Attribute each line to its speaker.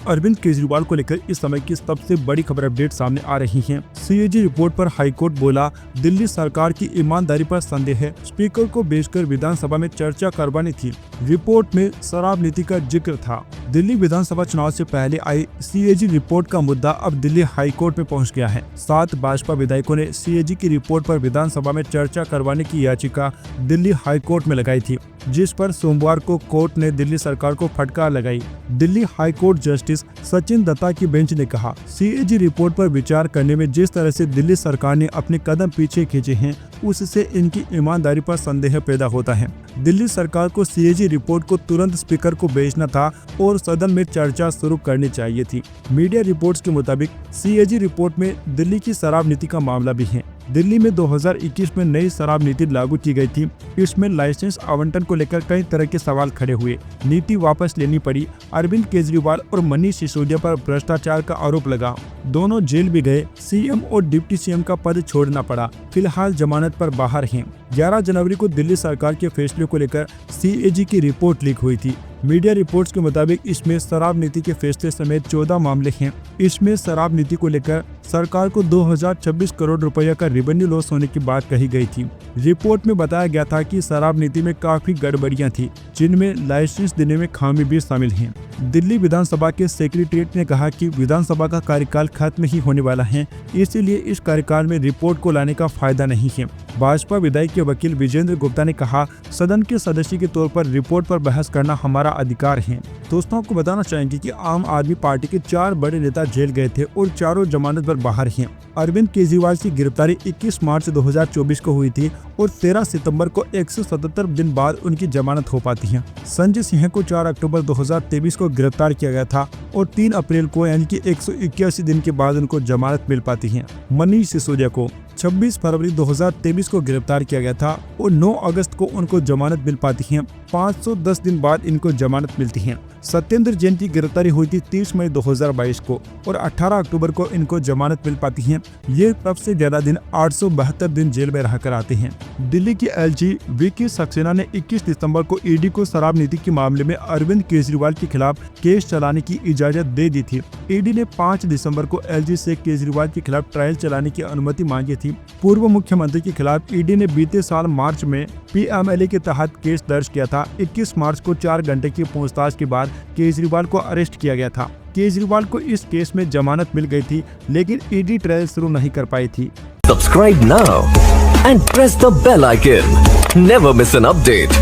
Speaker 1: अरविंद केजरीवाल को लेकर इस समय की सबसे बड़ी खबर अपडेट सामने आ रही है। सीएजी रिपोर्ट पर हाईकोर्ट बोला, दिल्ली सरकार की ईमानदारी पर संदेह है, स्पीकर को भेजकर विधानसभा में चर्चा करवानी थी। रिपोर्ट में शराब नीति का जिक्र था। दिल्ली विधानसभा चुनाव से पहले आई सीएजी रिपोर्ट का मुद्दा अब दिल्ली हाईकोर्ट में पहुंच गया है। 7 भाजपा विधायकों ने सीएजी की रिपोर्ट पर विधानसभा में चर्चा करवाने की याचिका दिल्ली हाईकोर्ट में लगाई थी, जिस पर सोमवार को कोर्ट ने दिल्ली सरकार को फटकार लगाई। दिल्ली हाईकोर्ट जस्टिस सचिन दत्ता की बेंच ने कहा, सीएजी रिपोर्ट पर विचार करने में जिस तरह से दिल्ली सरकार ने अपने कदम पीछे खींचे हैं, उससे इनकी ईमानदारी पर संदेह पैदा होता है। दिल्ली सरकार को सीएजी रिपोर्ट को तुरंत स्पीकर को भेजना था और सदन में चर्चा शुरू करनी चाहिए थी। मीडिया रिपोर्ट्स के मुताबिक सीएजी रिपोर्ट में दिल्ली की शराब नीति का मामला भी है। दिल्ली में 2021 में नई शराब नीति लागू की गई थी। इसमें लाइसेंस आवंटन को लेकर कई तरह के सवाल खड़े हुए। नीति वापस लेनी पड़ी। अरविंद केजरीवाल और मनीष सिसोदिया पर भ्रष्टाचार का आरोप लगा। दोनों जेल भी गए। सीएम और डिप्टी सीएम का पद छोड़ना पड़ा। फिलहाल जमानत पर बाहर हैं। 11 जनवरी को दिल्ली सरकार के फैसले को लेकर सीएजी की रिपोर्ट लीक हुई थी। मीडिया रिपोर्ट्स के मुताबिक इसमें शराब नीति के फैसले समेत 14 मामले हैं। इसमें शराब नीति को लेकर सरकार को 2026 करोड़ रुपए का रेवेन्यू लॉस होने की बात कही गई थी। रिपोर्ट में बताया गया था कि शराब नीति में काफी गड़बड़ियां थी, जिनमें लाइसेंस देने में खामी भी शामिल हैं। दिल्ली विधानसभा के सेक्रेटरीट ने कहा कि विधानसभा का कार्यकाल खत्म ही होने वाला है, इसीलिए इस कार्यकाल में रिपोर्ट को लाने का फायदा नहीं है। भाजपा विधायक के वकील विजेंद्र गुप्ता ने कहा, सदन के सदस्य के तौर पर रिपोर्ट पर बहस करना हमारा अधिकार है। दोस्तों, आपको बताना चाहेंगे कि आम आदमी पार्टी के 4 बड़े नेता जेल गए थे और चारों जमानत पर बाहर हैं। अरविंद केजरीवाल की गिरफ्तारी 21 मार्च 2024 को हुई थी और 13 सितंबर को 177 दिन बाद उनकी जमानत हो पाती है। संजय सिंह को 4 अक्टूबर 2023 को गिरफ्तार किया गया था और 3 अप्रैल को यानी कि 181 दिन के बाद उनको जमानत मिल पाती है। मनीष सिसोदिया को 26 फरवरी 2023 को गिरफ्तार किया गया था और 9 अगस्त को उनको जमानत मिल पाती है। 510 दिन बाद इनको जमानत मिलती है। सत्येंद्र जैन की गिरफ्तारी हुई थी 30 मई 2022 को और 18 अक्टूबर को इनको जमानत मिल पाती है। ये सबसे ज्यादा दिन 872 दिन जेल में रहकर आते हैं। दिल्ली की एलजी विकी सक्सेना ने 21 दिसंबर को ईडी को शराब नीति के मामले में अरविंद केजरीवाल के खिलाफ केस चलाने की इजाजत दे दी थी। ईडी ने 5 दिसंबर को एलजी से केजरीवाल के खिलाफ ट्रायल चलाने की अनुमति मांगी थी। पूर्व मुख्यमंत्री के खिलाफ ईडी ने बीते साल मार्च में पीएमएलए के तहत केस दर्ज किया था। 21 मार्च को 4 घंटे की पूछताछ के बाद केजरीवाल को अरेस्ट किया गया था। केजरीवाल को इस केस में जमानत मिल गई थी, लेकिन ईडी ट्रायल शुरू नहीं कर पाई थी।
Speaker 2: Subscribe now and press the bell icon. Never miss an update.